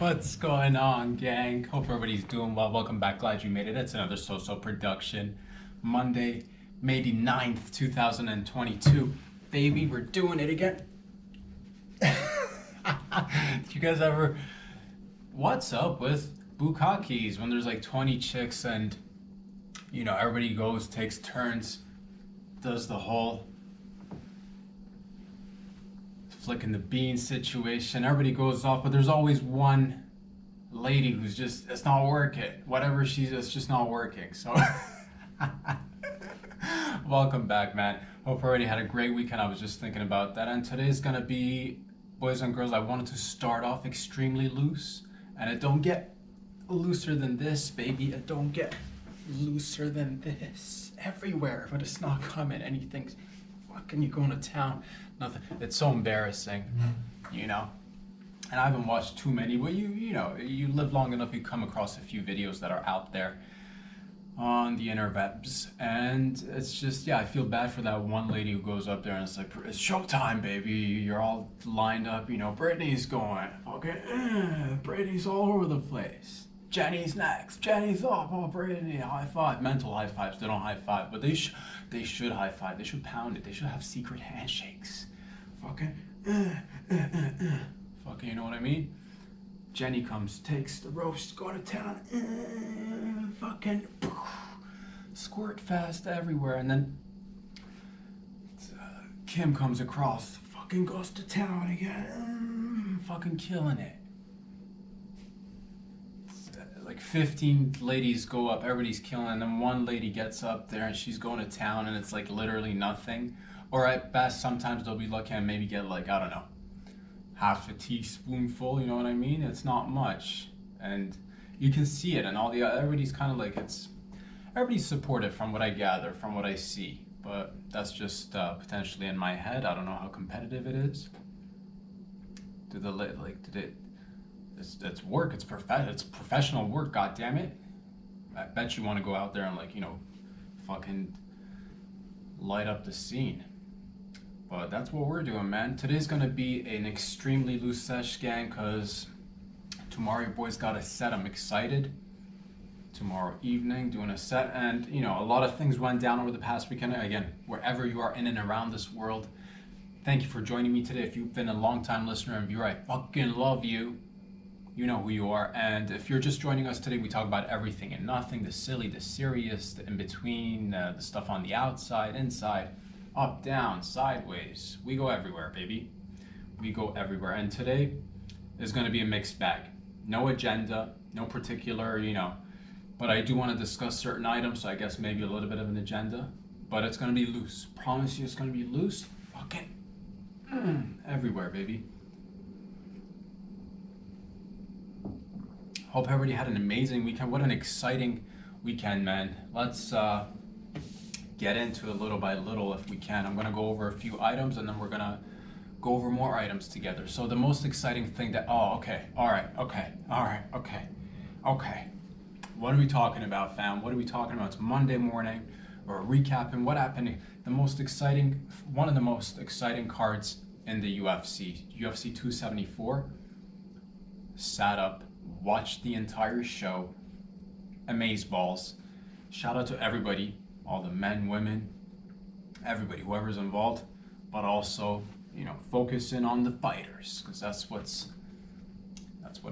What's going on, gang? Hope everybody's doing well. Welcome back. Glad you made it. It's another So-So production. Monday, May the 9th, 2022. Baby, we're doing it again. Did you guys ever... What's up with bukkakis when there's like 20 chicks and, you know, everybody goes, takes turns, does the whole flicking the bean situation. Everybody goes off, but there's always one lady who's just, it's not working. Whatever she's, it's just not working. So welcome back, man. Hope you already had a great weekend. I was just thinking about that. And today's gonna be, boys and girls, I wanted to start off extremely loose. And it don't get looser than this, baby. It don't get looser than this. Everywhere, but it's not coming. Anything's fucking, you going to town. Nothing. It's so embarrassing, you know. And I haven't watched too many, but you know, you live long enough, you come across a few videos that are out there on the interwebs, and it's just, yeah, I feel bad for that one lady who goes up there and it's like, it's showtime, baby. You're all lined up, you know. Brittany's going, okay, Brittany's all over the place. Jenny's next. Jenny's up. Oh, Brittany, high five. Mental high fives. They don't high five, but they should high five. They should pound it. They should have secret handshakes. Fucking, fucking, you know what I mean? Jenny comes, takes the roast, going to town, fucking squirt fast everywhere, and then Kim comes across, fucking goes to town again, fucking killing it. Like 15 ladies go up, everybody's killing, and then one lady gets up there and she's going to town and it's like literally nothing. Or at best, sometimes they'll be lucky and maybe get like, I don't know, half a teaspoonful, you know what I mean? It's not much. And you can see it, and all the, everybody's kind of like, everybody's supportive from what I gather, from what I see. But that's just potentially in my head. I don't know how competitive it is. It's work, it's professional work, god damn it. I bet you want to go out there and, like, you know, fucking light up the scene. But that's what we're doing, man. Today's gonna be an extremely loose sesh, gang, cause tomorrow your boys got a set. I'm excited. Tomorrow evening, doing a set, and you know, a lot of things went down over the past weekend. Again, wherever you are in and around this world, thank you for joining me today. If you've been a long-time listener and viewer, I fucking love you. You know who you are. And if you're just joining us today, we talk about everything and nothing, the silly, the serious, the in-between, the stuff on the outside, inside, up, down, sideways. We go everywhere, baby. We go everywhere. And today is going to be a mixed bag. No agenda, no particular, you know, but I do want to discuss certain items, so I guess maybe a little bit of an agenda, but it's going to be loose. Promise you it's going to be loose. Fucking everywhere, baby. Hope everybody had an amazing weekend. What an exciting weekend, man. Let's get into it little by little if we can. I'm going to go over a few items and then we're going to go over more items together. So the most exciting thing that, okay. What are we talking about, fam? What are we talking about? It's Monday morning. We're recapping what happened. One of the most exciting cards in the UFC, UFC 274. Sat up, watched the entire show, amazeballs. Shout out to everybody, all the men, women, everybody, whoever's involved, but also, you know, focusing on the fighters, because that's what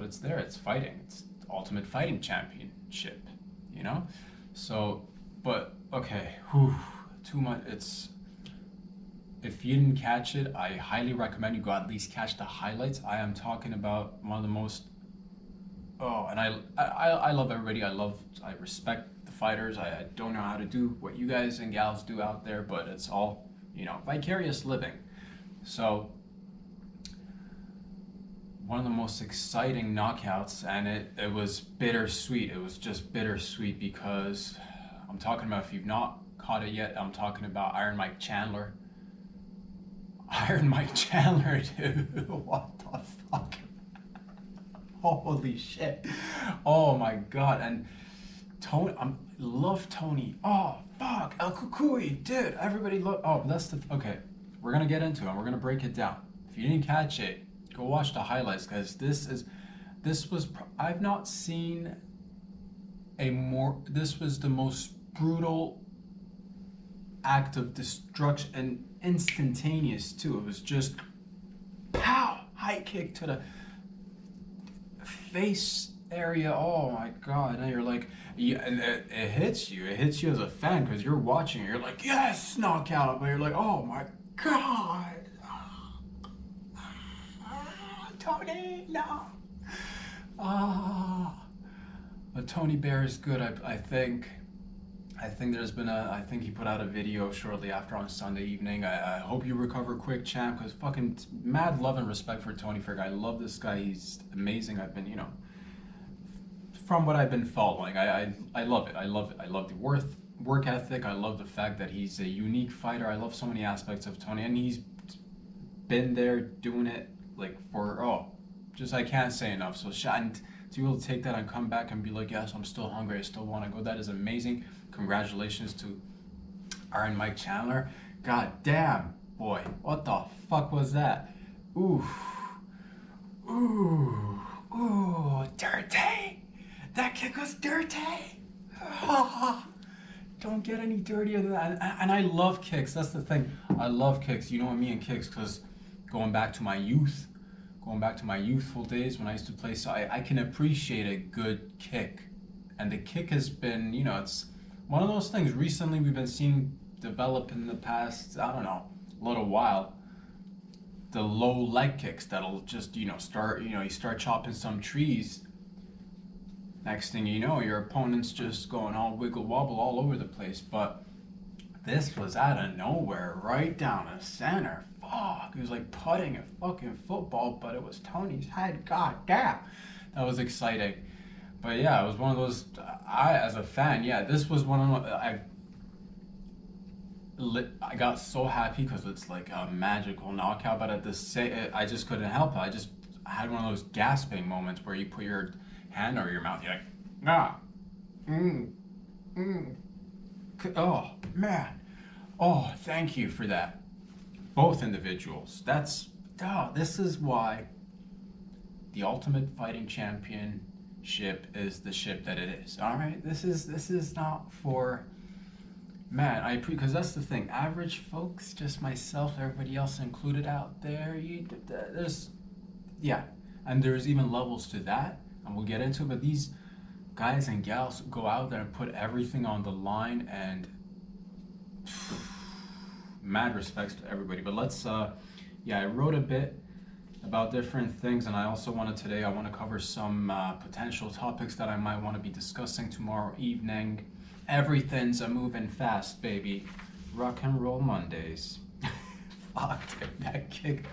it's there. It's fighting. It's the Ultimate Fighting Championship, you know. So, but okay, too much. If you didn't catch it, I highly recommend you go at least catch the highlights. I am talking about one of the most. Oh, and I love everybody. I respect the fighters. I don't know how to do what you guys and gals do out there, but it's all, you know, vicarious living. So one of the most exciting knockouts, and it was bittersweet. It was just bittersweet because I'm talking about, if you've not caught it yet, I'm talking about Iron Mike Chandler. Iron Mike Chandler, dude. What the fuck? Holy shit. Oh my god. And Tony, love Tony. Oh fuck. El Kukui, dude. Everybody love. Oh, that's the. Okay. We're gonna get into it. We're gonna break it down. If you didn't catch it, go watch the highlights, because I've not seen this was the most brutal act of destruction, and instantaneous too. It was just pow, high kick to the face area. Oh my god. And you're like, yeah, and it hits you. It hits you as a fan because you're watching it. You're like, yes, knockout. But you're like, oh my god. Tony, no. But Tony Bear is good. I think there's been I think he put out a video shortly after on Sunday evening. I hope you recover quick, champ, because fucking mad love and respect for Tony Ferg. I love this guy. He's amazing. I've been, from what I've been following, I love it. I love it. I love the work ethic. I love the fact that he's a unique fighter. I love so many aspects of Tony, and he's been there doing it like for just I can't say enough. So and to be able to take that and come back and be like, yes, I'm still hungry. I still want to go. That is amazing. Congratulations to Iron Mike Chandler. God damn, boy, what the fuck was that? Ooh, dirty. That kick was dirty. Don't get any dirtier than that. And I love kicks. That's the thing. I love kicks. You know what, me and kicks, because going back to my youthful days when I used to play, so I can appreciate a good kick. And the kick has been, it's one of those things recently we've been seeing develop in the past, I don't know, a little while. The low leg kicks that'll just, you start chopping some trees. Next thing you know, your opponent's just going all wiggle wobble all over the place. But this was out of nowhere, right down the center. Fuck, it was like putting a fucking football, but it was Tony's head. God damn, that was exciting. But yeah, it was one of those. As a fan, this was one of I got so happy because it's like a magical knockout. But at the same, I just couldn't help it. I had one of those gasping moments where you put your hand over your mouth. You're like, oh man, oh thank you for that. Both individuals. This is why the Ultimate Fighting Championship is the ship that it is. All right, this is not for, man. Because that's the thing. Average folks, just myself, everybody else included out there. And there's even levels to that, and we'll get into it. But these guys and gals go out there and put everything on the line, and mad respects to everybody. But let's I wrote a bit about different things, and I also want to cover some potential topics that I might want to be discussing tomorrow evening. Everything's a moving fast, baby. Rock and roll Mondays. Fuck, dude, that kick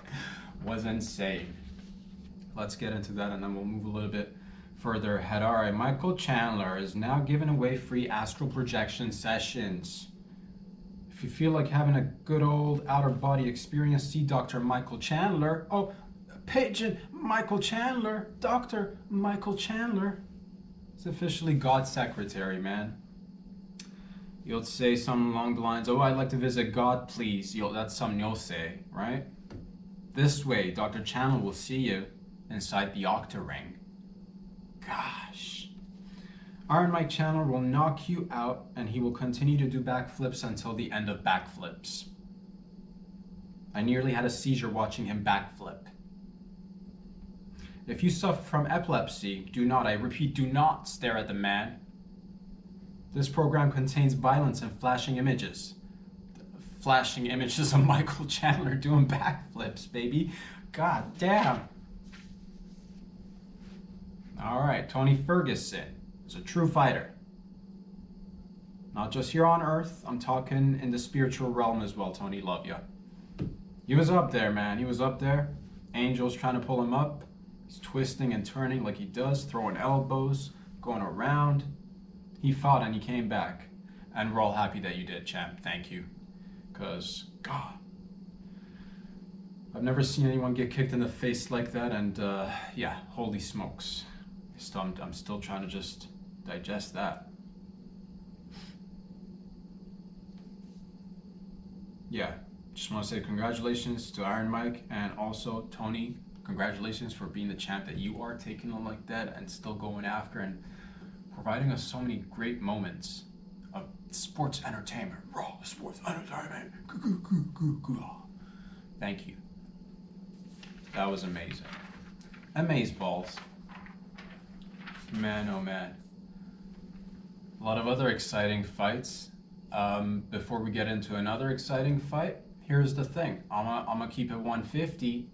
was insane. Let's get into that, and then we'll move a little bit further ahead. All right, Michael Chandler is now giving away free astral projection sessions. If you feel like having a good old outer body experience, see Dr. Michael Chandler. Oh, Pigeon Michael Chandler. Dr. Michael Chandler. It's officially God's secretary, man. You'll say something along the lines, oh, I'd like to visit God, please. That's something you'll say, right? This way, Dr. Chandler will see you inside the Octa-Ring. Gosh. Iron Mike Chandler will knock you out, and he will continue to do backflips until the end of backflips. I nearly had a seizure watching him backflip. If you suffer from epilepsy, I repeat, do not stare at the man. This program contains violence and flashing images. Flashing images of Michael Chandler doing backflips, baby. God damn. All right, Tony Ferguson is a true fighter. Not just here on Earth, I'm talking in the spiritual realm as well, Tony, love ya. He was up there, man, he was up there. Angels trying to pull him up. He's twisting and turning like he does, throwing elbows, going around. He fought and he came back. And we're all happy that you did, champ, thank you. Because, God, I've never seen anyone get kicked in the face like that, and holy smokes. I'm still trying to just digest that. Yeah, just want to say congratulations to Iron Mike and also Tony Congratulations for being the champ that you are, taking them like that and still going after and providing us so many great moments of sports entertainment. Raw sports entertainment. Thank you. That was amazing. Amazeballs. Man, oh man. A lot of other exciting fights. Before we get into another exciting fight, here's the thing. I'm gonna keep it 150.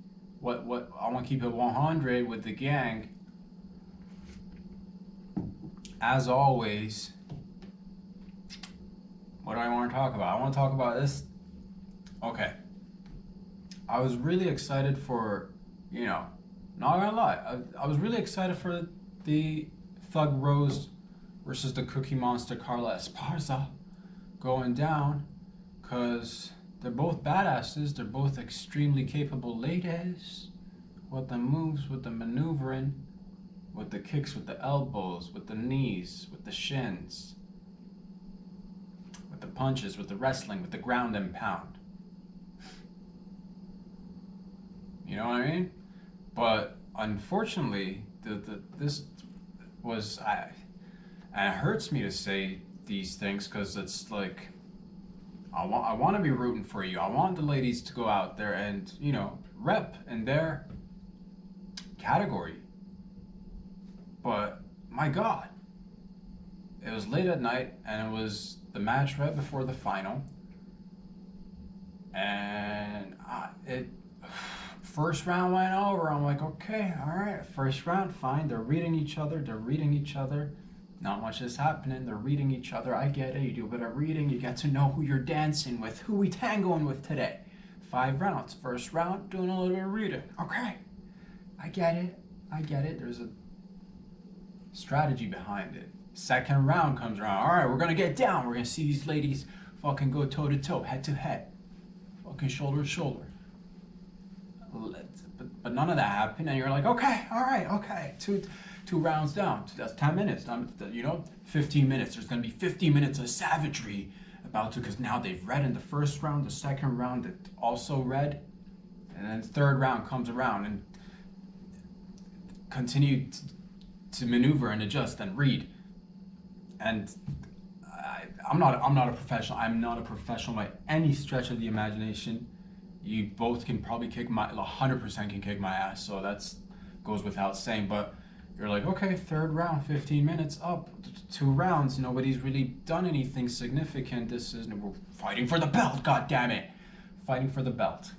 I'm gonna keep it 100 with the gang. As always, what do I want to talk about? I want to talk about this. Okay. I was really excited for, not gonna lie, I was really excited for the Thug Rose versus the Cookie Monster Carla Esparza going down, because they're both badasses. They're both extremely capable ladies with the moves, with the maneuvering, with the kicks, with the elbows, with the knees, with the shins, with the punches, with the wrestling, with the ground and pound. You know what I mean? But unfortunately, this was, and it hurts me to say these things, because it's like, I want to be rooting for you. I want the ladies to go out there and, rep in their category. But my God, it was late at night, and it was the match right before the final, and first round went over. I'm like, okay, all right, first round, fine. They're reading each other. Not much is happening. They're reading each other. I get it. You do a bit of reading. You get to know who you're dancing with, who we tangoing with today. 5 rounds. First round, doing a little bit of reading. Okay, I get it. There's a strategy behind it. Second round comes around. All right, we're gonna get down. We're gonna see these ladies fucking go toe to toe, head to head, fucking shoulder to shoulder. But none of that happened, and you're like, okay, all right, okay, two rounds down. That's 10 minutes. 15 minutes. There's gonna be 15 minutes of savagery about to, because now they've read in the first round, the second round it also read, and then the third round comes around and continue to maneuver and adjust and read. And I'm not a professional. I'm not a professional by any stretch of the imagination. You both can probably 100% can kick my ass, so that's goes without saying. But you're like, okay, third round, 15 minutes up, 2 rounds. Nobody's really done anything significant. We're fighting for the belt. God damn it, fighting for the belt.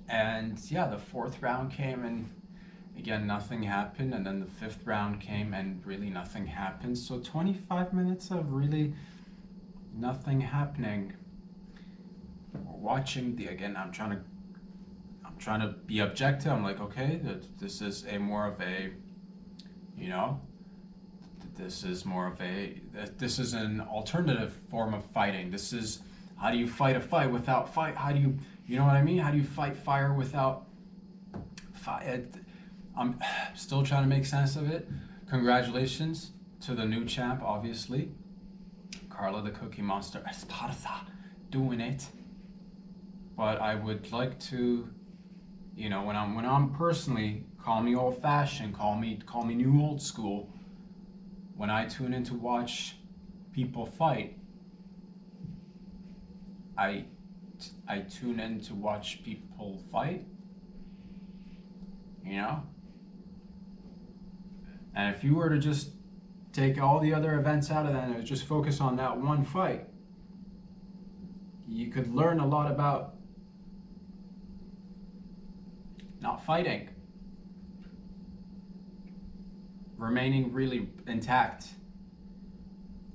And yeah, the 4th round came, and again, nothing happened. And then the 5th round came, and really nothing happened. So 25 minutes of really nothing happening. Watching again, I'm trying to be objective. I'm like, okay, this is this is an alternative form of fighting. This is, how do you fight a fight without fight? How do you know what I mean? How do you fight fire without fire? I'm still trying to make sense of it. Congratulations to the new champ, obviously. Carla the Cookie Monster Esparza doing it. But I would like to, when I'm personally, call me old fashioned, call me new old school. When I tune in to watch people fight, I tune in to watch people fight, And if you were to just take all the other events out of that and just focus on that one fight, you could learn a lot about not fighting, remaining really intact.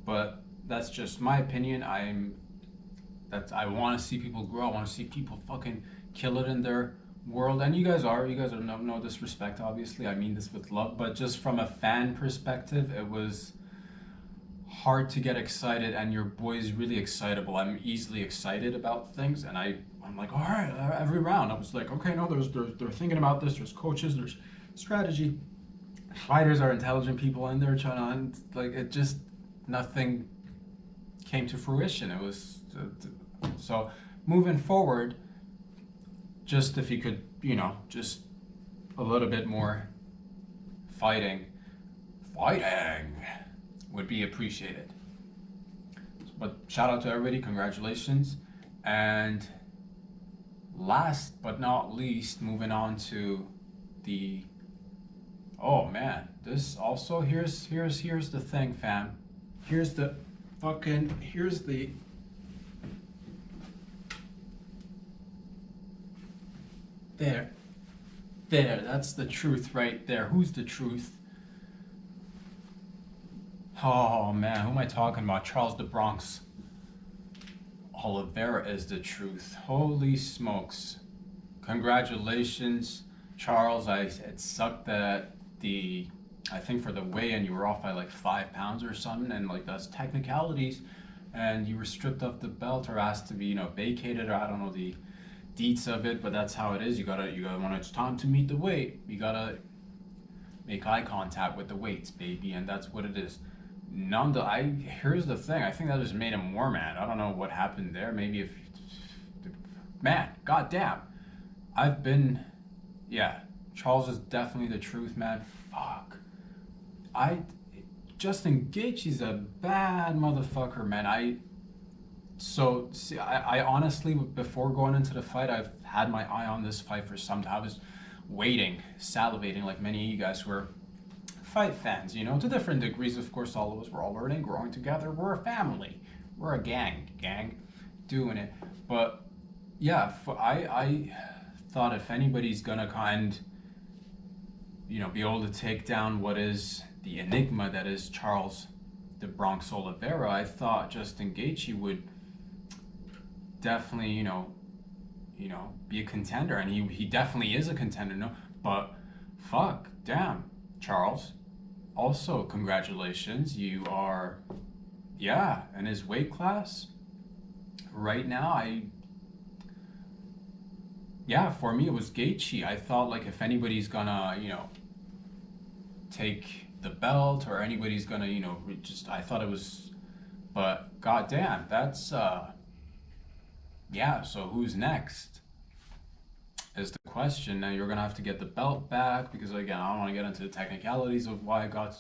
But that's just my opinion. I want to see people grow. I want to see people fucking kill it in their world. And you guys are no disrespect, obviously. I mean this with love. But just from a fan perspective, it was hard to get excited, and your boy's really excitable. I'm easily excited about things, and I'm like, all right, every round I was like, okay, no, they're thinking about this. There's coaches, there's strategy. Fighters are intelligent people, and they're trying to, like, it just, nothing came to fruition. It was so moving forward. Just if you could, just a little bit more fighting would be appreciated. But shout out to everybody, congratulations. And last but not least, moving on to the, oh man, this also, here's the thing, fam. Here's the there, that's the truth right there. Who's the truth? Oh man, who am I talking about? Charles the Bronx Oliveira is the truth. Holy smokes. Congratulations, Charles. It sucked that I think for the weigh-in you were off by like 5 pounds or something, and like that's technicalities, and you were stripped of the belt or asked to be, vacated, or I don't know the deets of it, but that's how it is. You gotta when it's time to meet the weight, you gotta make eye contact with the weights, baby, and that's what it is. Here's the thing, I think that just made him more mad. I don't know what happened there. Maybe if man, goddamn. Charles is definitely the truth, man. Fuck. Justin Gaethje's a bad motherfucker, man. I honestly, before going into the fight, I've had my eye on this fight for some time. I was waiting, salivating, like many of you guys who are fight fans, to different degrees. Of course, all of us, we're all learning, growing together. We're a family. We're a gang doing it. But yeah, I thought if anybody's gonna be able to take down what is the enigma that is Charles the Bronx Oliveira, I thought Justin Gaethje would definitely, be a contender, and he definitely is a contender, no? But fuck, damn, Charles. Also, congratulations, you are, in his weight class. Right now, for me it was Gaethje. I thought like if anybody's gonna, take the belt, or anybody's gonna, I thought it was, but goddamn, that's, so who's next is the question. Now you're gonna have to get the belt back, because again, I don't want to get into the technicalities of why I got,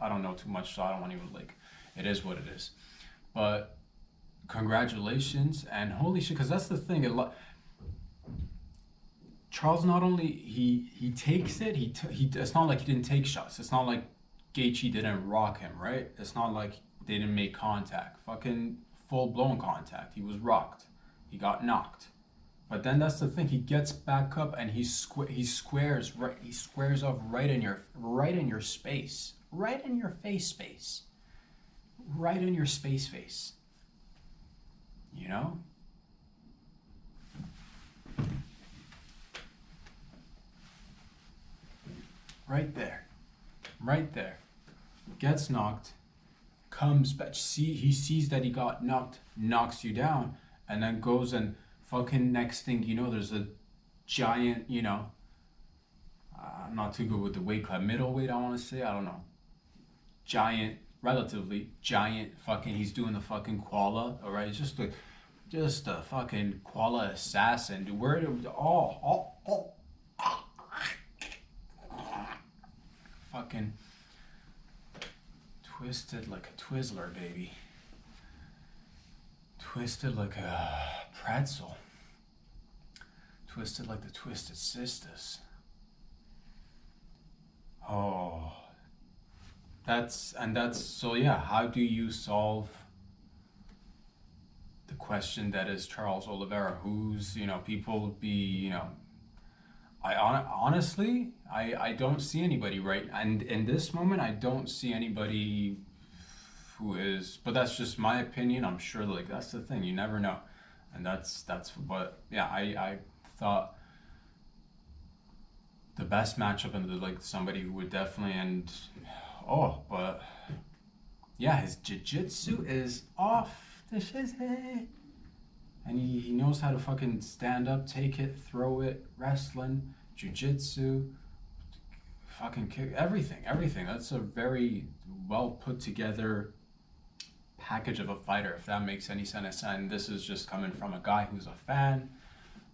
I don't know too much, so I don't want to even it is what it is. But congratulations, and holy shit, because that's the thing, Charles, not only he takes it, it's not like he didn't take shots. It's not like Gaethje didn't rock him, right? It's not like they didn't make contact. Fucking full-blown contact. He was rocked. He got knocked. But then that's the thing. He gets back up and he squares off right in your space. Right in your space. Right in your space. Right there. Gets knocked, comes back, he sees that he got knocked, knocks you down, and then goes and fucking next thing you know, there's a giant, I'm not too good with the weight class, middleweight, I want to say, I don't know. Relatively giant, fucking, he's doing the fucking koala, alright? It's just a fucking koala assassin, dude. Where did fucking twisted like a Twizzler, baby. Twisted like a pretzel. Twisted like the Twisted Sisters. Oh. So yeah, how do you solve the question that is Charles Oliveira? Who's, people would be, honestly, I don't see anybody, right? And in this moment, I don't see anybody who is, but that's just my opinion. I'm sure, like, that's the thing, you never know. And that's what, yeah, I thought the best matchup, and like somebody who would definitely, but yeah, his jiu-jitsu is off the shizzy. And he knows how to fucking stand up, take it, throw it, wrestling, jiu-jitsu, fucking kick, everything. That's a very well put together package of a fighter, if that makes any sense. And this is just coming from a guy who's a fan.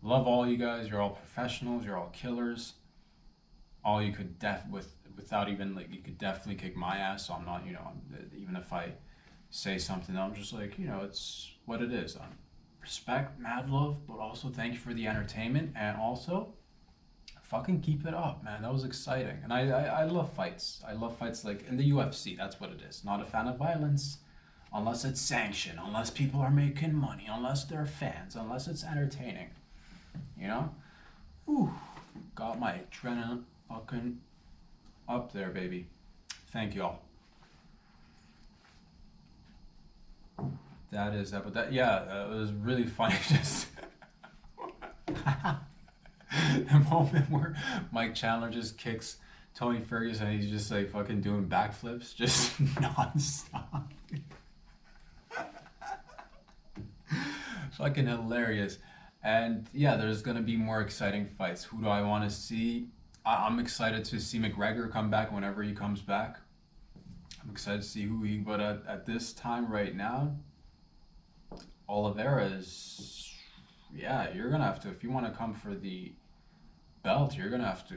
Love all you guys. You're all professionals. You're all killers. all you could without even like, you could definitely kick my ass. So I'm not, even if I say something, I'm just like, it's what it is. Respect, mad love, but also thank you for the entertainment, and also fucking keep it up, man. That was exciting. And I love fights. I love fights like in the UFC. That's what it is. Not a fan of violence unless it's sanctioned, unless people are making money, unless they're fans, unless it's entertaining. Whew. Got my adrenaline fucking up there, baby. Thank y'all. That is that, but that, yeah, it was really funny. Just the moment where Mike Chandler just kicks Tony Ferguson and he's just like fucking doing backflips, just nonstop. Fucking hilarious. And yeah, there's gonna be more exciting fights. Who do I want to see? I'm excited to see McGregor come back whenever he comes back. I'm excited to see but at this time right now, Oliveira is, yeah, you're gonna have to, if you want to come for the belt, you're gonna have to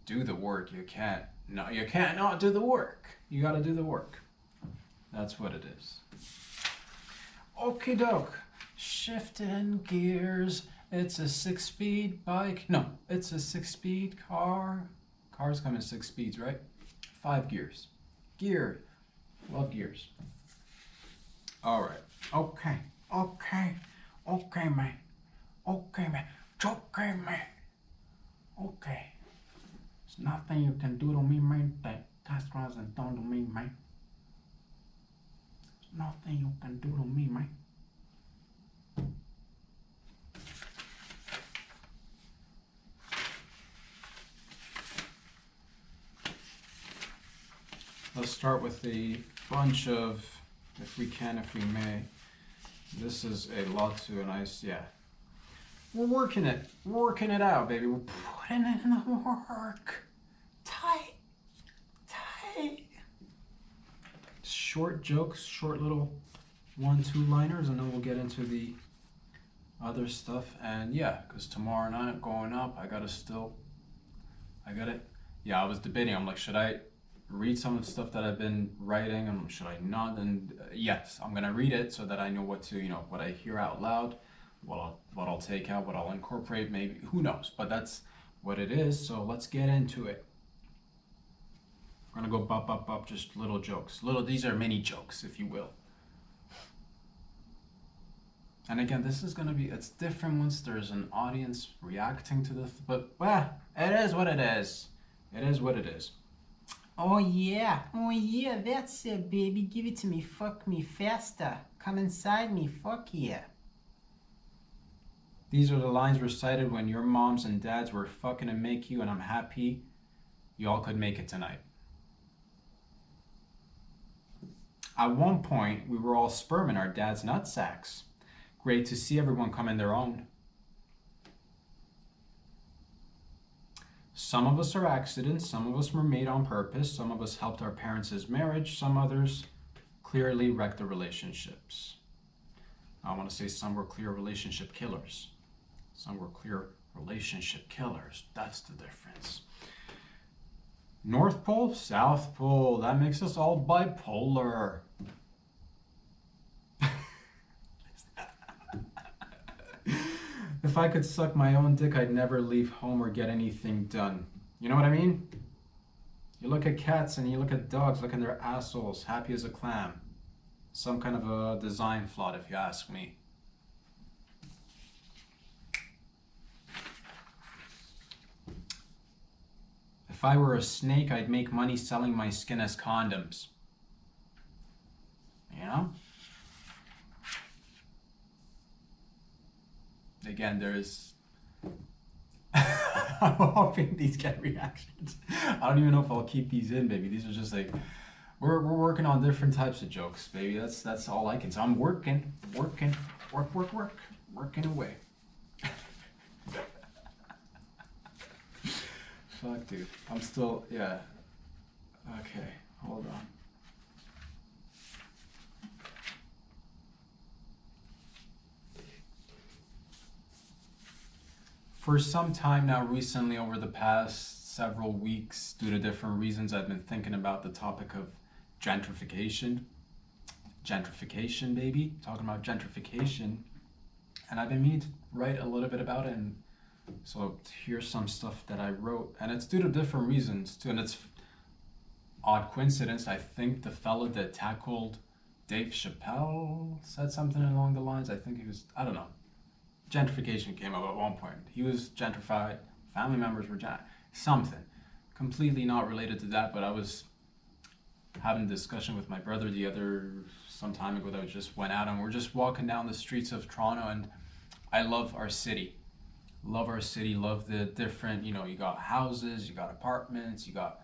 do the work. You can't not do the work. You gotta do the work. That's what it is. Okie doke. Shifting gears. It's a 6-speed bike. No, it's a 6-speed car. Cars come in 6 speeds, right? 5 gears. Geared. Love gears. All right. Okay, man. Okay, man. Okay. There's nothing you can do to me, man, that Castro hasn't done to me, man. There's nothing you can do to me, man. Let's start with a bunch of, if we may. This is a lot to a nice, yeah. We're working it out, baby. We're putting in the work. Tight. Short jokes, short little 1-2 liners, and then we'll get into the other stuff. And yeah, because tomorrow night going up, I was debating. I'm like, should I read some of the stuff that I've been writing, and should I not? And yes, I'm gonna read it so that I know what to, what I hear out loud, what I'll take out, what I'll incorporate, maybe, who knows, but that's what it is. So let's get into it. We're gonna go bop, just little jokes. These are mini jokes, if you will. And again, this is gonna be, it's different once there's an audience reacting to this, but it is what it is. It is what it is. Oh yeah, that's it, baby. Give it to me, fuck me faster. Come inside me, fuck yeah. These are the lines recited when your moms and dads were fucking to make you, and I'm happy y'all could make it tonight. At one point, we were all sperm in our dad's nutsacks. Great to see everyone come in their own. Some of us are accidents, some of us were made on purpose, some of us helped our parents' marriage, some others clearly wrecked the relationships. I want to say some were clear relationship killers. Some were clear relationship killers. That's the difference. North Pole, South Pole, that makes us all bipolar. If I could suck my own dick, I'd never leave home or get anything done. You know what I mean? You look at cats and you look at dogs, look at their assholes, happy as a clam. Some kind of a design flaw, if you ask me. If I were a snake, I'd make money selling my skin as condoms. You know? Again, there's... I'm hoping these get reactions. I don't even know if I'll keep these in, baby. These are just like... We're working on different types of jokes, baby. That's all I can. So I'm working away. Fuck, dude. I'm still, yeah. Okay, hold on. For some time now, recently, over the past several weeks, due to different reasons, I've been thinking about the topic of gentrification. Gentrification, baby. Talking about gentrification. And I've been meaning to write a little bit about it. And so here's some stuff that I wrote. And it's due to different reasons, too. And it's odd coincidence. I think the fella that tackled Dave Chappelle said something along the lines. I think he was, I don't know. Gentrification came up at one point. He was gentrified. Family members were something completely not related to that. But I was having a discussion with my brother some time ago that we just went out, and we're just walking down the streets of Toronto, and I love our city. Love our city. Love the different, you got houses, you got apartments, you got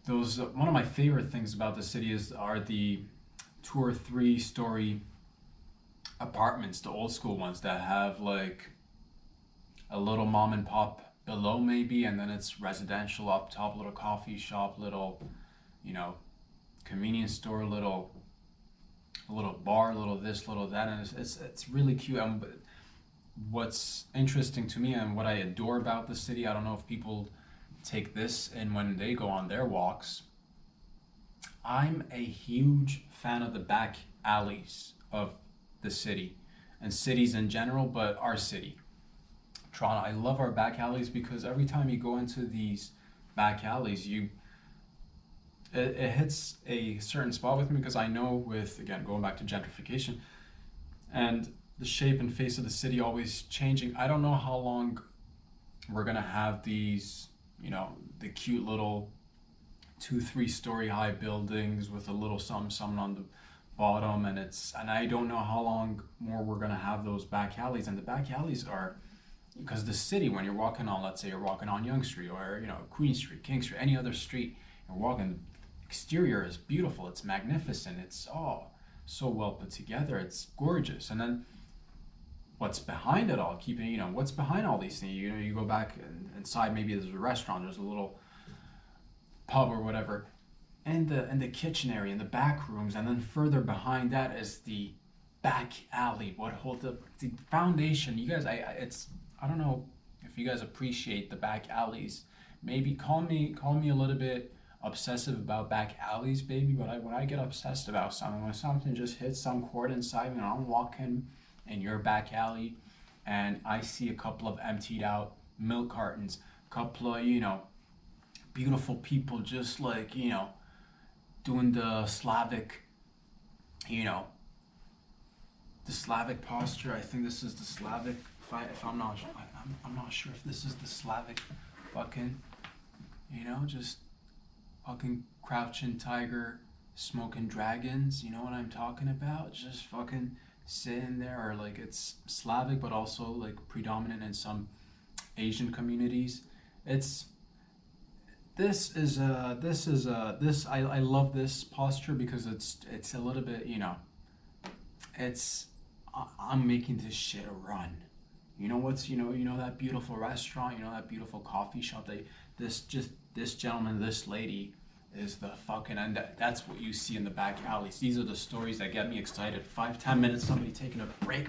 those. One of my favorite things about the city are the 2 or 3 story apartments, the old school ones that have like a little mom and pop below maybe, and then it's residential up top, little coffee shop, little, convenience store, little bar, little this, little that, and it's really cute. What's interesting to me and what I adore about the city, I don't know if people take this in when they go on their walks. I'm a huge fan of the back alleys of the city and cities in general, but our city, Toronto. I love our back alleys because every time you go into these back alleys, it hits a certain spot with me, because I know, with, again, going back to gentrification and the shape and face of the city always changing, I don't know how long we're gonna have these, the cute little 2-3 story high buildings with a little something on the bottom, and I don't know how long more we're gonna have those back alleys. And the back alleys are, because the city, when you're walking on, let's say you're walking on Yonge Street or Queen Street, King Street, any other street, and walking, exterior is beautiful, it's magnificent, it's all so well put together, it's gorgeous. And then what's behind it all, what's behind all these things, you go back inside, maybe there's a restaurant, there's a little pub or whatever, and the kitchen area and the back rooms, and then further behind that is the back alley, what holds up the foundation. You guys, I don't know if you guys appreciate the back alleys. Maybe call me a little bit obsessive about back alleys, baby, but when I get obsessed about something, when something just hits some chord inside me, and I'm walking in your back alley and I see a couple of emptied out milk cartons, a couple of, beautiful people just like, doing the Slavic, the Slavic posture. I think this is the Slavic, if I'm not sure if this is the Slavic fucking, just fucking crouching tiger, smoking dragons, you know what I'm talking about? Just fucking sitting there, or like it's Slavic, but also like predominant in some Asian communities. I love this posture because it's a little bit, I'm making this shit a run. That beautiful restaurant, that beautiful coffee shop, this gentleman, this lady is the fucking, and that's what you see in the back alleys. These are the stories that get me excited. 5-10 minutes, somebody taking a break,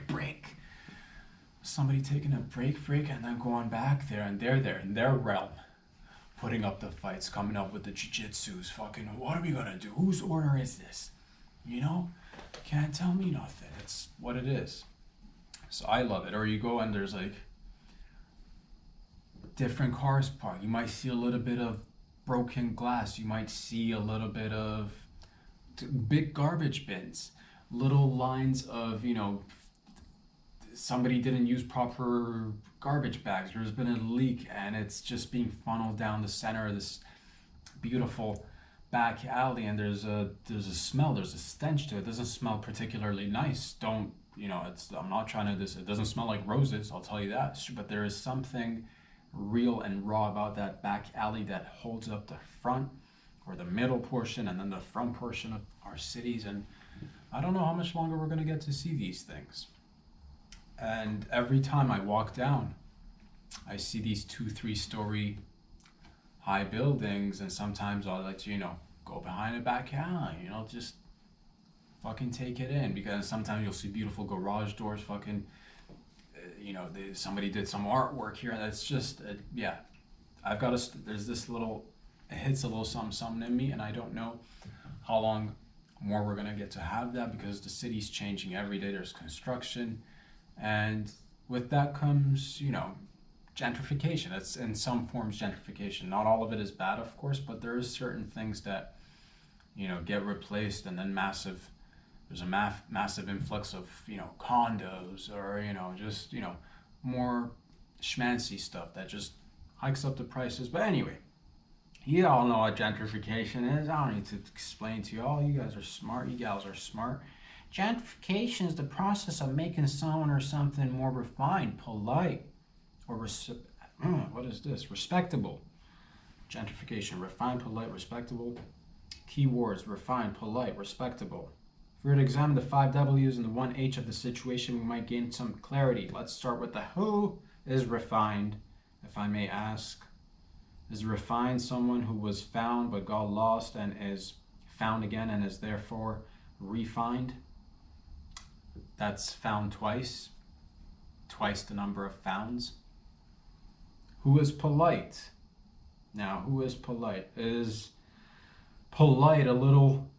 and then going back there, and they're there in their realm, putting up the fights, coming up with the jiu-jitsus, fucking, what are we gonna do? Whose order is this? Can't tell me nothing. It's what it is. So I love it. Or you go and there's like different cars parked. You might see a little bit of broken glass. You might see a little bit of big garbage bins, little lines of, somebody didn't use proper garbage bags. There's been a leak and it's just being funneled down the center of this beautiful back alley, and there's a smell, there's a stench to it. It doesn't smell particularly nice. I'm not trying to it doesn't smell like roses, I'll tell you that, but there is something real and raw about that back alley that holds up the front or the middle portion and then the front portion of our cities. And I don't know how much longer we're going to get to see these things. And every time I walk down, I see these 2-3 story high buildings, and sometimes I'll let go behind the back alley, just fucking take it in, because sometimes you'll see beautiful garage doors, fucking, somebody did some artwork here. That's just, there's this little, it hits a little something in me, and I don't know how long more we're gonna get to have that, because the city's changing every day. There's construction, and with that comes, gentrification. That's in some forms gentrification. Not all of it is bad, of course, but there is certain things that, get replaced, and then there's a massive influx of, condos, or, just, more schmancy stuff that just hikes up the prices. But anyway, you all know what gentrification is. I don't need to explain to you all. You guys are smart. You gals are smart. Gentrification is the process of making someone or something more refined, polite, or what is this? Respectable. Gentrification: refined, polite, respectable. Keywords: refined, polite, respectable. If we were to examine the 5 W's and the 1 H of the situation, we might gain some clarity. Let's start with the who is refined, if I may ask. Is refined someone who was found but got lost and is found again and is therefore refined? That's found twice the number of founds. Who is polite? Now, who is polite? Is polite a little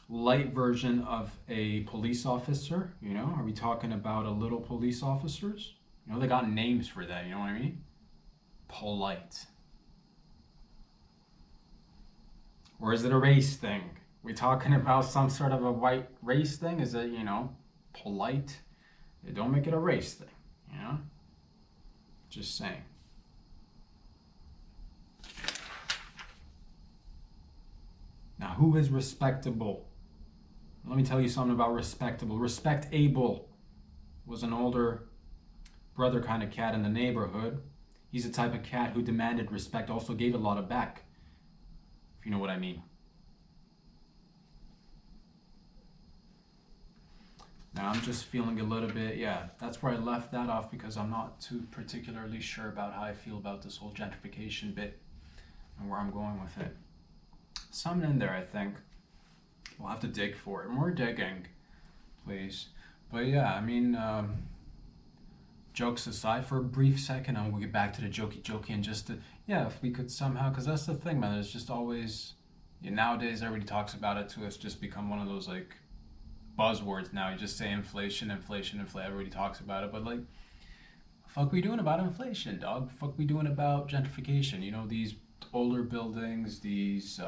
light version of a police officer? Are we talking about a little police officers? They got names for that, you know what I mean? Polite. Or is it a race thing? We talking about some sort of a white race thing? Is it, polite? Don't make it a race thing, Just saying. Now, who is respectable? Let me tell you something about respectable. Respectable was an older brother kind of cat in the neighborhood. He's the type of cat who demanded respect, also gave a lot of back. If you know what I mean. Now I'm just feeling a little bit, that's where I left that off, because I'm not too particularly sure about how I feel about this whole gentrification bit and where I'm going with it. Something in there, I think. We'll have to dig for it. More digging, please. But jokes aside for a brief second, and we'll get back to the jokey and just if we could somehow, because that's the thing, man. There's just always, nowadays everybody talks about it too. It's just become one of those like buzzwords now. You just say inflation. Everybody talks about it, but like, fuck we doing about inflation, dog? Fuck we doing about gentrification? These older buildings, these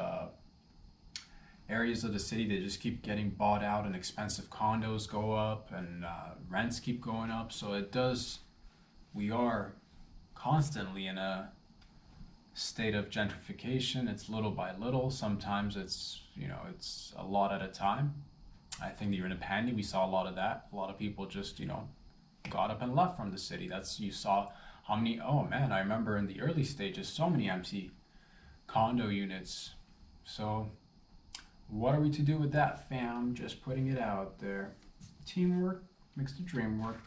areas of the city, they just keep getting bought out, and expensive condos go up, and rents keep going up. So we are constantly in a state of gentrification. It's little by little. Sometimes it's a lot at a time. I think during the pandemic we saw a lot of that. A lot of people just got up and left from the city. You saw how many, oh man, I remember in the early stages, so many empty condo units. So what are we to do with that, fam? Just putting it out there. Teamwork makes the dream work.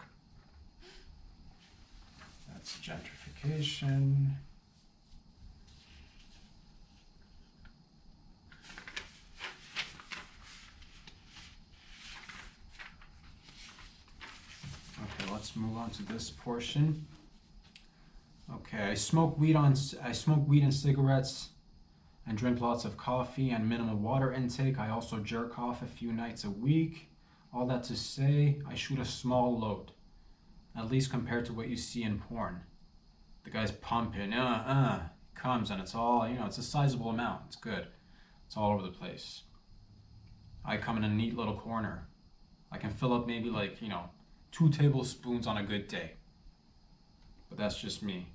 That's gentrification. Okay, let's move on to this portion. Okay, I smoke weed and cigarettes, and drink lots of coffee and minimal water intake. I also jerk off a few nights a week. All that to say, I shoot a small load, at least compared to what you see in porn. The guy's pumping, comes, and it's all, it's a sizable amount. It's good. It's all over the place. I come in a neat little corner. I can fill up maybe 2 tablespoons on a good day. But that's just me.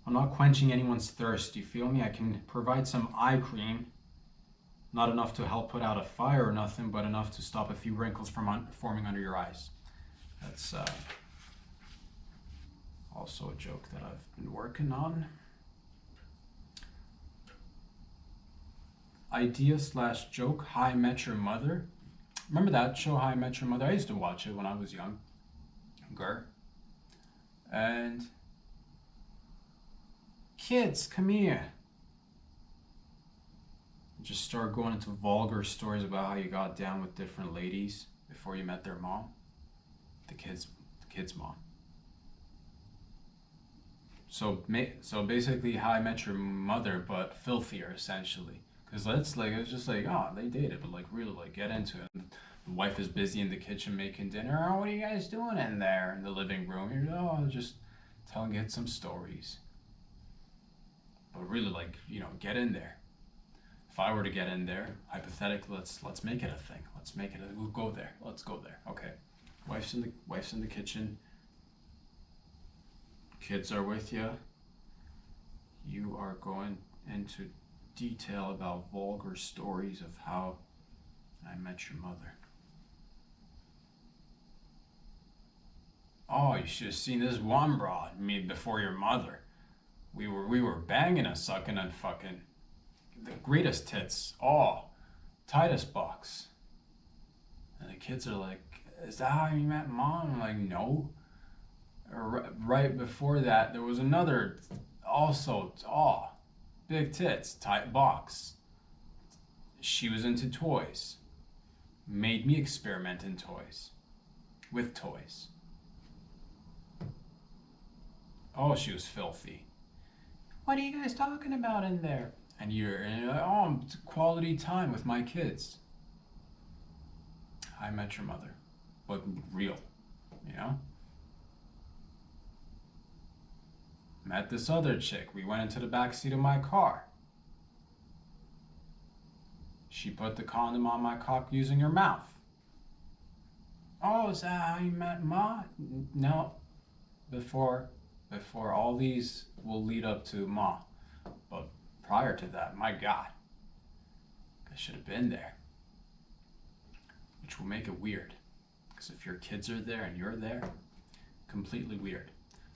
I'm not quenching anyone's thirst, you feel me? I can provide some eye cream. Not enough to help put out a fire or nothing, but enough to stop a few wrinkles from forming under your eyes. That's also a joke that I've been working on. Idea/joke, How I Met Your Mother. Remember that show, How I Met Your Mother? I used to watch it when I was younger. And kids, come here. Just start going into vulgar stories about how you got down with different ladies before you met their mom. The kid's mom. so basically, How I Met Your Mother, but filthier, essentially. Because let's like, it's just like, oh, they dated, but like, really, like, get into it. And the wife is busy in the kitchen making dinner. Oh, what are you guys doing in there in the living room? You're, oh, just telling it some stories. But really, like, get in there. If I were to get in there, hypothetically, let's make it a thing. Let's make it. We'll go there. Let's go there. Okay. Wife's in the kitchen. Kids are with you. You are going into detail about vulgar stories of how I met your mother. Oh, you should have seen this one broad, me before your mother. We were banging and sucking and fucking. The greatest tits. Oh, tightest box. And the kids are like, is that how you met mom? I'm like, no. Right before that, there was another, also, big tits, tight box. She was into toys. Made me experiment in toys. With toys. Oh, she was filthy. What are you guys talking about in there? And you're like, oh, quality time with my kids. I met your mother. But real, Met this other chick. We went into the back seat of my car. She put the condom on my cock using her mouth. Oh, is that how you met Ma? No. Before all these will lead up to Ma. But prior to that, my God, I should have been there. Which will make it weird. Because if your kids are there and you're there, completely weird.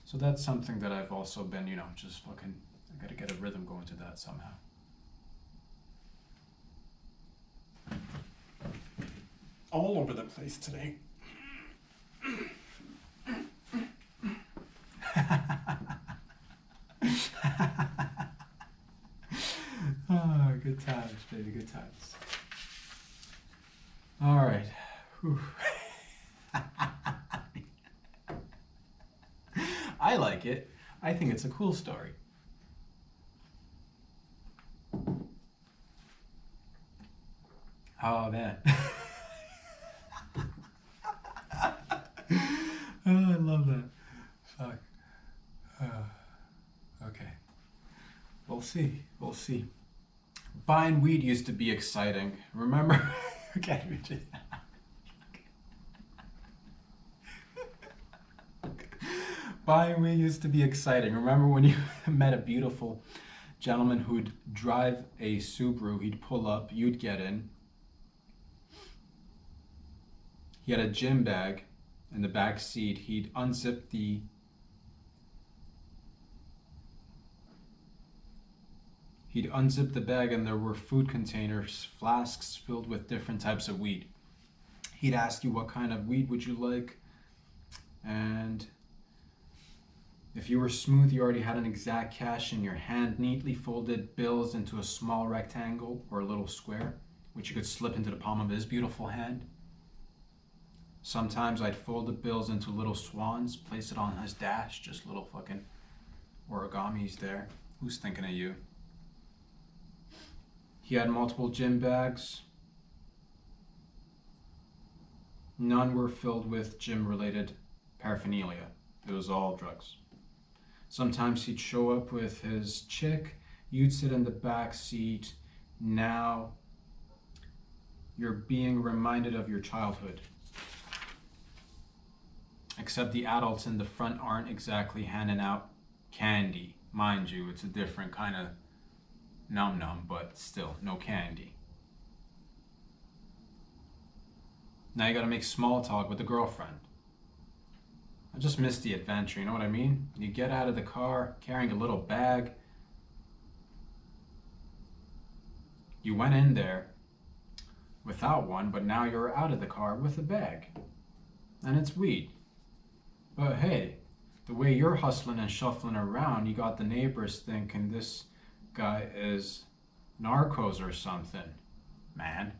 So that's something that I've also been, just fucking, I gotta get a rhythm going to that somehow. All over the place today. Oh, good times, baby, good times. All right. Whew. I like it. I think it's a cool story. Oh, man. Oh, I love that. Fuck. Okay. We'll see. We'll see. Buying weed used to be exciting. Remember? Okay. Buying weed used to be exciting. Remember when you met a beautiful gentleman who'd drive a Subaru, he'd pull up, you'd get in. He had a gym bag in the back seat. He'd unzip the bag and there were food containers, flasks filled with different types of weed. He'd ask you what kind of weed would you like, and if you were smooth, you already had an exact cash in your hand, neatly folded bills into a small rectangle or a little square, which you could slip into the palm of his beautiful hand. Sometimes I'd fold the bills into little swans, place it on his dash, just little fucking origamis there. Who's thinking of you? He had multiple gym bags. None were filled with gym-related paraphernalia. It was all drugs. Sometimes he'd show up with his chick. You'd sit in the back seat. Now you're being reminded of your childhood. Except the adults in the front aren't exactly handing out candy. Mind you, it's a different kind of num-num, but still, no candy. Now you gotta make small talk with the girlfriend. I just missed the adventure, you know what I mean? You get out of the car carrying a little bag. You went in there without one, but now you're out of the car with a bag. And it's weed. But hey, the way you're hustling and shuffling around, you got the neighbors thinking this guy is narcos or something, man.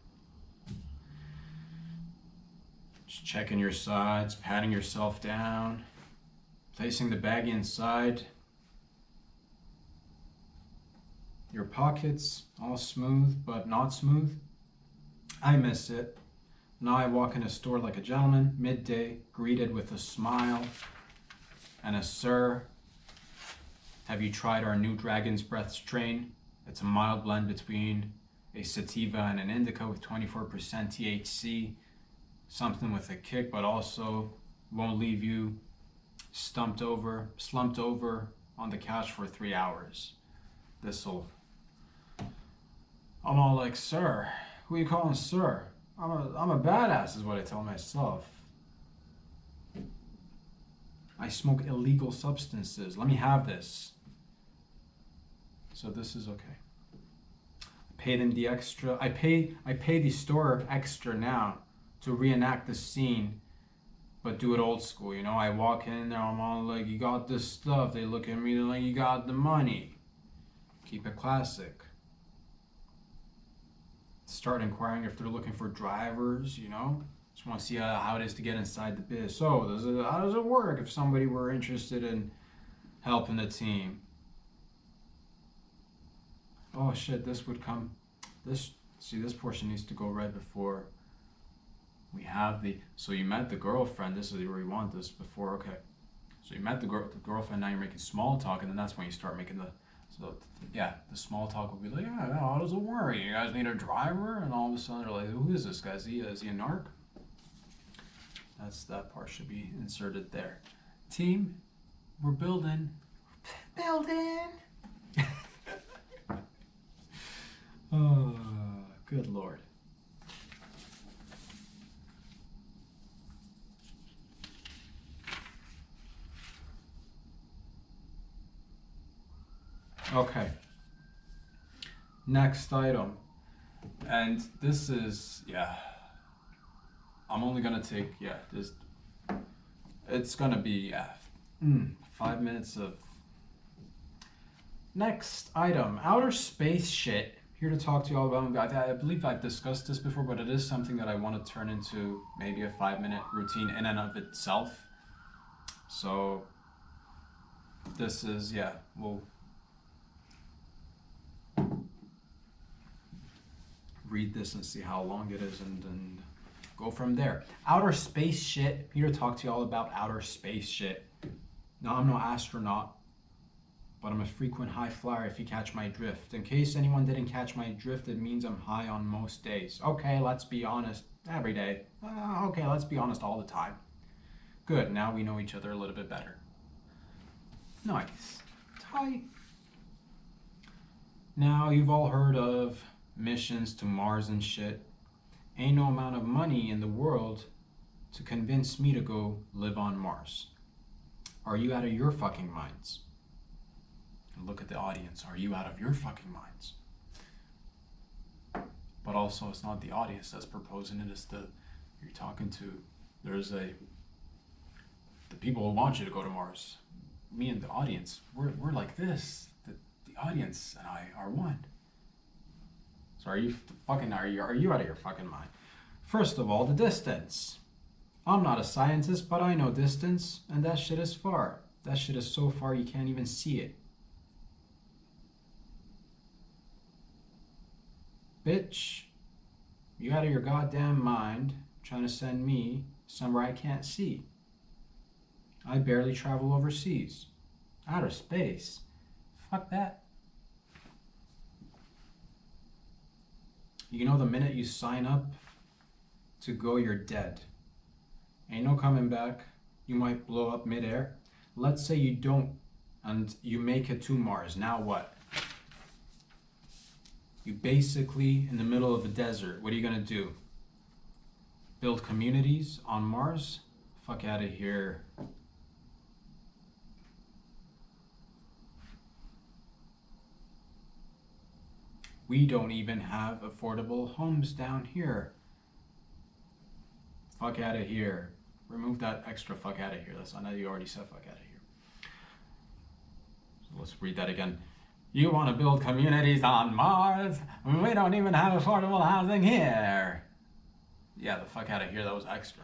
Just checking your sides, patting yourself down, placing the baggie inside. Your pockets all smooth but not smooth. I miss it. Now I walk in a store like a gentleman, midday, greeted with a smile and a sir. Have you tried our new Dragon's Breath strain? It's a mild blend between a sativa and an indica with 24% THC. Something with a kick, but also won't leave you slumped over on the couch for 3 hours. This'll... I'm all like, sir, who you calling sir? I'm a badass is what I tell myself. I smoke illegal substances. Let me have this. So this is okay. I pay them the extra. I pay the store extra now to reenact the scene, but do it old school. You know, I walk in there, I'm all like, you got this stuff. They look at me, they're like, you got the money. Keep it classic. Start inquiring if they're looking for drivers, you know. Just want to see how it is to get inside the biz. So, how does it work if somebody were interested in helping the team? Oh shit, this would come. This portion needs to go right before we have the. So you met the girlfriend. This is where you want this before. Okay. So you met the girlfriend. Now you're making small talk, and then that's when you start making the. So yeah, the small talk will be like, yeah, how does it work? You guys need a driver, and all of a sudden they're like, who is this guy? Is he a narc? That part should be inserted there. Team, we're building. Building. Oh, good Lord. Okay. Next item. And this is, yeah. I'm only gonna take, this. It's gonna be, 5 minutes of. Next item. Outer space shit. Here to talk to you all about. I believe I've discussed this before, but it is something that I want to turn into maybe a 5-minute routine in and of itself. So, this is, we'll read this and see how long it is and go from there. Outer space shit. Here to talk to you all about outer space shit. Now, I'm no astronaut, but I'm a frequent high flyer if you catch my drift. In case anyone didn't catch my drift, it means I'm high on most days. Okay, let's be honest. Every day. Okay, let's be honest all the time. Good, now we know each other a little bit better. Nice. Tight. Now, you've all heard of missions to Mars and shit. Ain't no amount of money in the world to convince me to go live on Mars. Are you out of your fucking minds? And look at the audience. Are you out of your fucking minds? But also, it's not the audience that's proposing it. It's you're talking to. There's the people who want you to go to Mars. Me and the audience, we're like this. The audience and I are one. So are you out of your fucking mind? First of all, the distance. I'm not a scientist, but I know distance, and that shit is far. That shit is so far you can't even see it. Bitch, you out of your goddamn mind trying to send me somewhere I can't see. I barely travel overseas. Outer space. Fuck that. You know, the minute you sign up to go, you're dead. Ain't no coming back. You might blow up midair. Let's say you don't, and you make it to Mars. Now what? You basically in the middle of a desert. What are you gonna do? Build communities on Mars? Fuck out of here. We don't even have affordable homes down here. Fuck out of here. Remove that extra fuck out of here. I know you already said fuck out of here. So let's read that again. You want to build communities on Mars? We don't even have affordable housing here. Yeah, the fuck out of here. That was extra.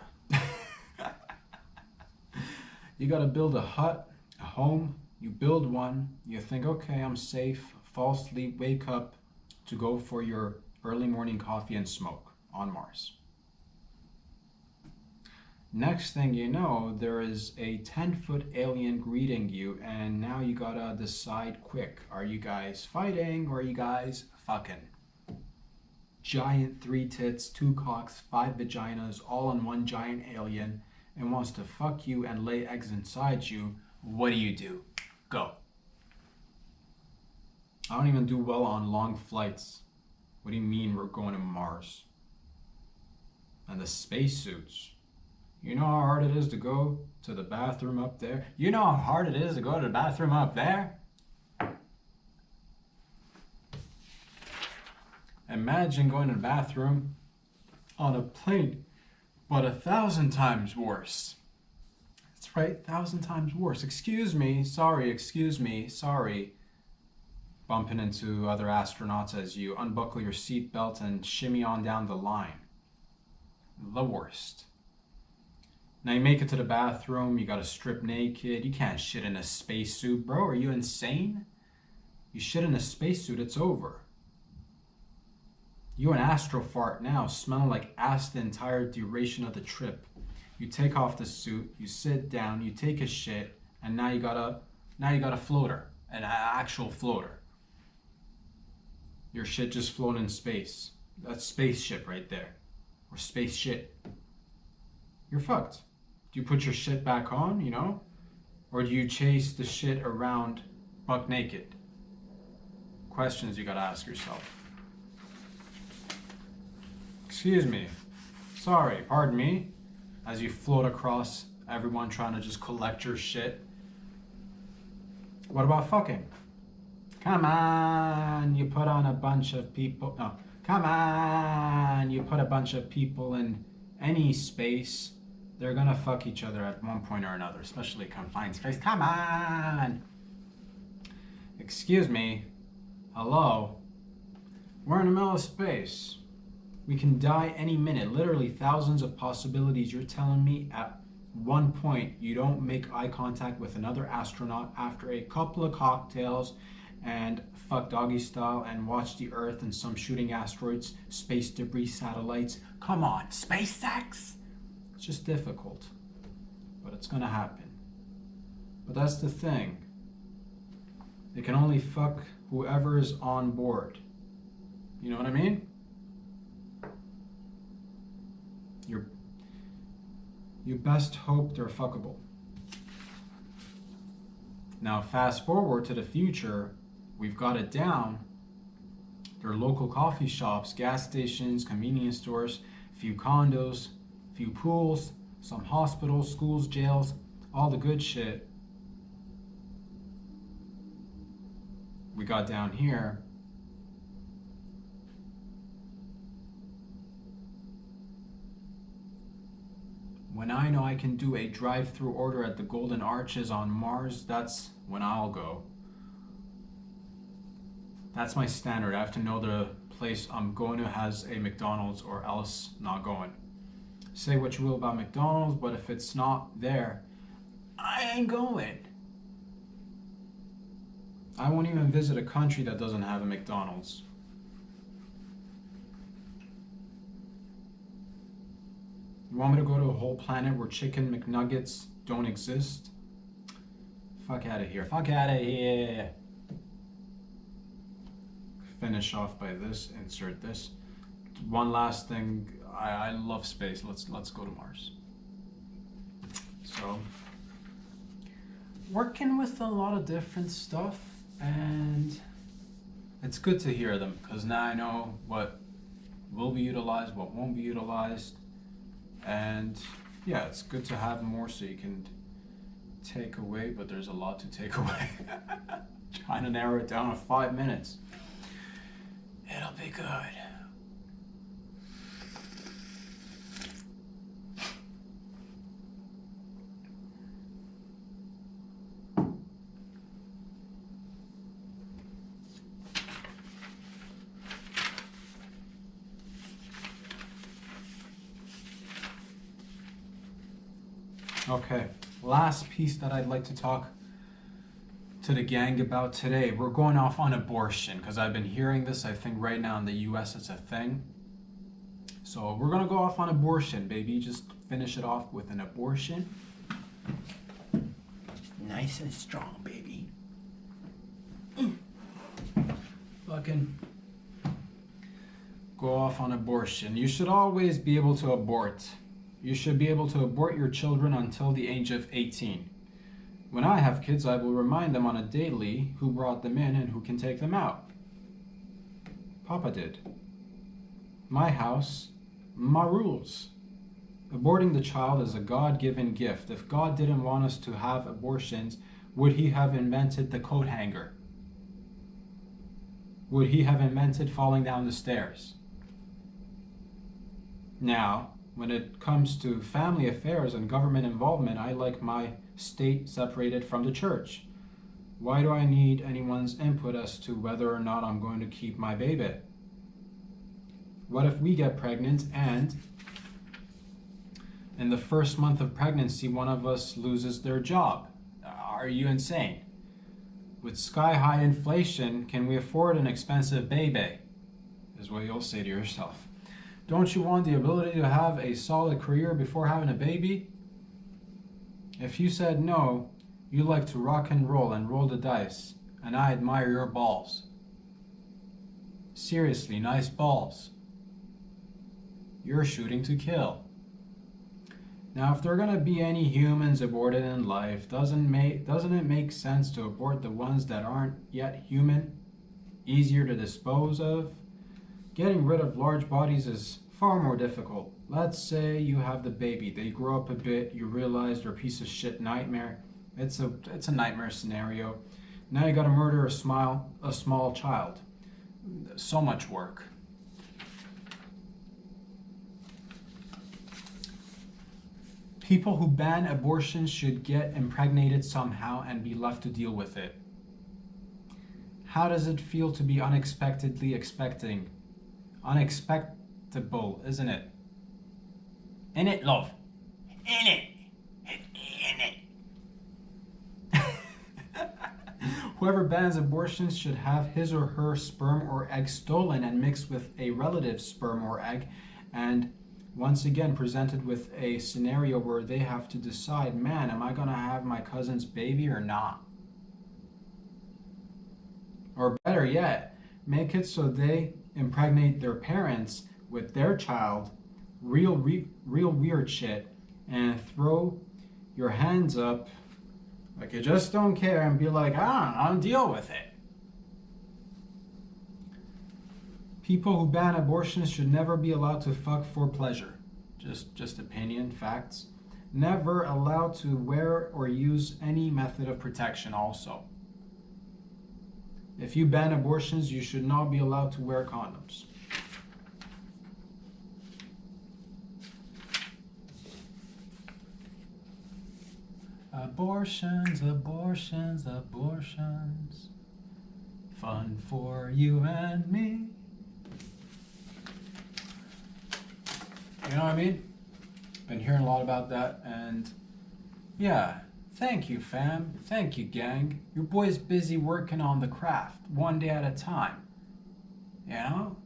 You gotta build a hut, a home. You build one. You think, okay, I'm safe. falsely wake up to go for your early morning coffee and smoke on Mars. Next thing you know, there is a 10-foot alien greeting you, and now you gotta decide quick. Are you guys fighting or are you guys fucking? Giant 3 tits, 2 cocks, 5 vaginas, all on one giant alien, and wants to fuck you and lay eggs inside you. What do? Go. I don't even do well on long flights. What do you mean we're going to Mars? And the spacesuits. You know how hard it is to go to the bathroom up there? You know how hard it is to go to the bathroom up there? Imagine going to the bathroom on a plane, but 1,000 times worse. That's right, 1,000 times worse. Excuse me, sorry. Bumping into other astronauts as you unbuckle your seatbelt and shimmy on down the line. The worst. Now you make it to the bathroom, you gotta strip naked. You can't shit in a spacesuit, bro. Are you insane? You shit in a spacesuit, it's over. You're an astro fart now, smelling like ass the entire duration of the trip. You take off the suit, you sit down, you take a shit, and now you got a floater, an actual floater. Your shit just floating in space. That's spaceship right there. Or space shit. You're fucked. Do you put your shit back on, you know? Or do you chase the shit around buck naked? Questions you gotta ask yourself. Excuse me. Sorry, pardon me. As you float across everyone trying to just collect your shit. What about fucking? Come on, you put on a bunch of people. No, come on, you put a bunch of people in any space. They're gonna fuck each other at one point or another, especially confined space. Come on! Excuse me. Hello? We're in the middle of space. We can die any minute. Literally thousands of possibilities. You're telling me at one point you don't make eye contact with another astronaut after a couple of cocktails and fuck doggy style and watch the Earth and some shooting asteroids, space debris, satellites. Come on, SpaceX! It's just difficult, but it's gonna happen. But that's the thing. They can only fuck whoever is on board. You know what I mean? You best hope they're fuckable. Now fast forward to the future, we've got it down. There are local coffee shops, gas stations, convenience stores, few condos, few pools, some hospitals, schools, jails, all the good shit. We got down here. When I know I can do a drive-through order at the Golden Arches on Mars, that's when I'll go. That's my standard. I have to know the place I'm going to has a McDonald's or else not going. Say what you will about McDonald's, but if it's not there, I ain't going. I won't even visit a country that doesn't have a McDonald's. You want me to go to a whole planet where chicken McNuggets don't exist? Fuck out of here. Fuck out of here. Finish off by this, insert this. One last thing. I love space. Let's go to Mars. So, working with a lot of different stuff, and it's good to hear them because now I know what will be utilized, what won't be utilized, and yeah, it's good to have more so you can take away, but there's a lot to take away. Trying to narrow it down to 5 minutes. It'll be good. Okay, last piece that I'd like to talk to the gang about today. We're going off on abortion because I've been hearing this. I think right now in the US it's a thing. So we're gonna go off on abortion, baby. Just finish it off with an abortion. Nice and strong, baby. Fucking go off on abortion. You should always be able to abort. You should be able to abort your children until the age of 18. When I have kids, I will remind them on a daily who brought them in and who can take them out. Papa did. My house, my rules. Aborting the child is a God-given gift. If God didn't want us to have abortions, would he have invented the coat hanger? Would he have invented falling down the stairs? Now, when it comes to family affairs and government involvement, I like my state separated from the church. Why do I need anyone's input as to whether or not I'm going to keep my baby? What if we get pregnant and in the first month of pregnancy, one of us loses their job? Are you insane? With sky-high inflation, can we afford an expensive baby? Is what you'll say to yourself. Don't you want the ability to have a solid career before having a baby? If you said no, you like to rock and roll the dice, and I admire your balls. Seriously, nice balls. You're shooting to kill. Now, if there are going to be any humans aborted in life, doesn't it make sense to abort the ones that aren't yet human? Easier to dispose of? Getting rid of large bodies is far more difficult. Let's say you have the baby, they grow up a bit, you realize they're a piece of shit nightmare. It's a nightmare scenario. Now you gotta murder a small child. So much work. People who ban abortion should get impregnated somehow and be left to deal with it. How does it feel to be unexpectedly expecting? Unexpectable, isn't it? In it, love. In it. Whoever bans abortions should have his or her sperm or egg stolen and mixed with a relative's sperm or egg, and once again presented with a scenario where they have to decide, man, am I gonna have my cousin's baby or not? Or better yet, make it so they impregnate their parents with their child, real weird shit, and throw your hands up like you just don't care and be like, I'll deal with it. People who ban abortions should never be allowed to fuck for pleasure. Just opinion, facts. Never allowed to wear or use any method of protection also. If you ban abortions, you should not be allowed to wear condoms. Abortions, abortions, abortions. Fun for you and me. You know what I mean? Been hearing a lot about that, and yeah, thank you, fam. Thank you, gang. Your boy's busy working on the craft, one day at a time. You know?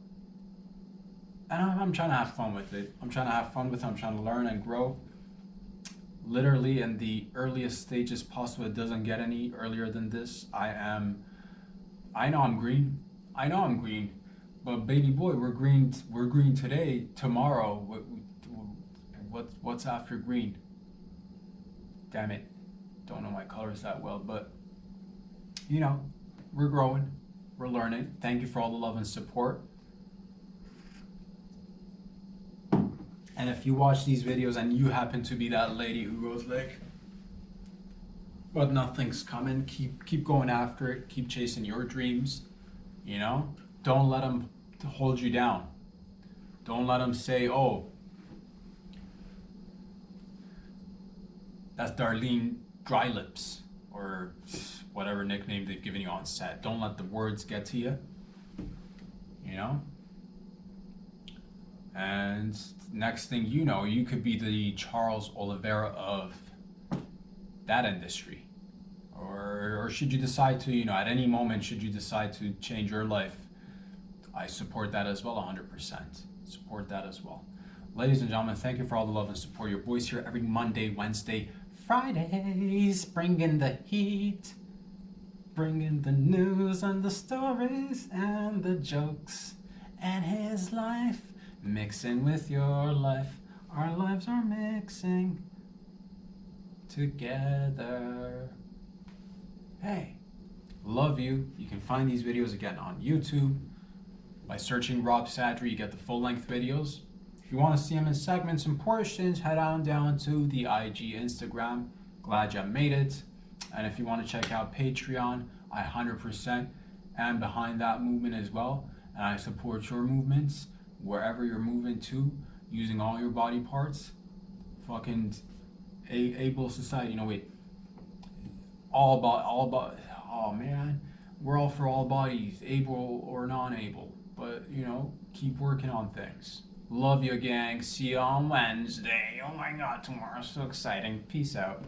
And I'm trying to have fun with it. I'm trying to learn and grow. Literally in the earliest stages possible. It doesn't get any earlier than this. I know I'm green. But baby boy, we're green today. Tomorrow, what's after green? Damn it, don't know my colors that well, but you know, we're growing, we're learning. Thank you for all the love and support. And if you watch these videos and you happen to be that lady who goes like, but nothing's coming, keep going after it, keep chasing your dreams, you know? Don't let them hold you down. Don't let them say, oh, that's Darlene Dry Lips, or whatever nickname they've given you on set. Don't let the words get to you, you know? And next thing you know, you could be the Charles Oliveira of that industry, or should you decide to, at any moment, should you decide to change your life, I support that as well, 100%. Support that as well. Ladies and gentlemen, thank you for all the love and support. Your boys here every Monday, Wednesday, Fridays, bringing the heat, bringing the news and the stories and the jokes and his life, mixing with your life. Our lives are mixing together. Hey, love you. You can find these videos again on YouTube by searching Rob Sadri. You get the full-length videos. If you want to see them in segments and portions, head on down to the IG, Instagram, gladyamadeit. And if you want to check out Patreon, I 100% am behind that movement as well. And I support your movements wherever you're moving to, using all your body parts. Fucking able society. Oh man, we're all for all bodies, able or non-able. But keep working on things. Love you, gang. See you on Wednesday. Oh my God, tomorrow's so exciting. Peace out.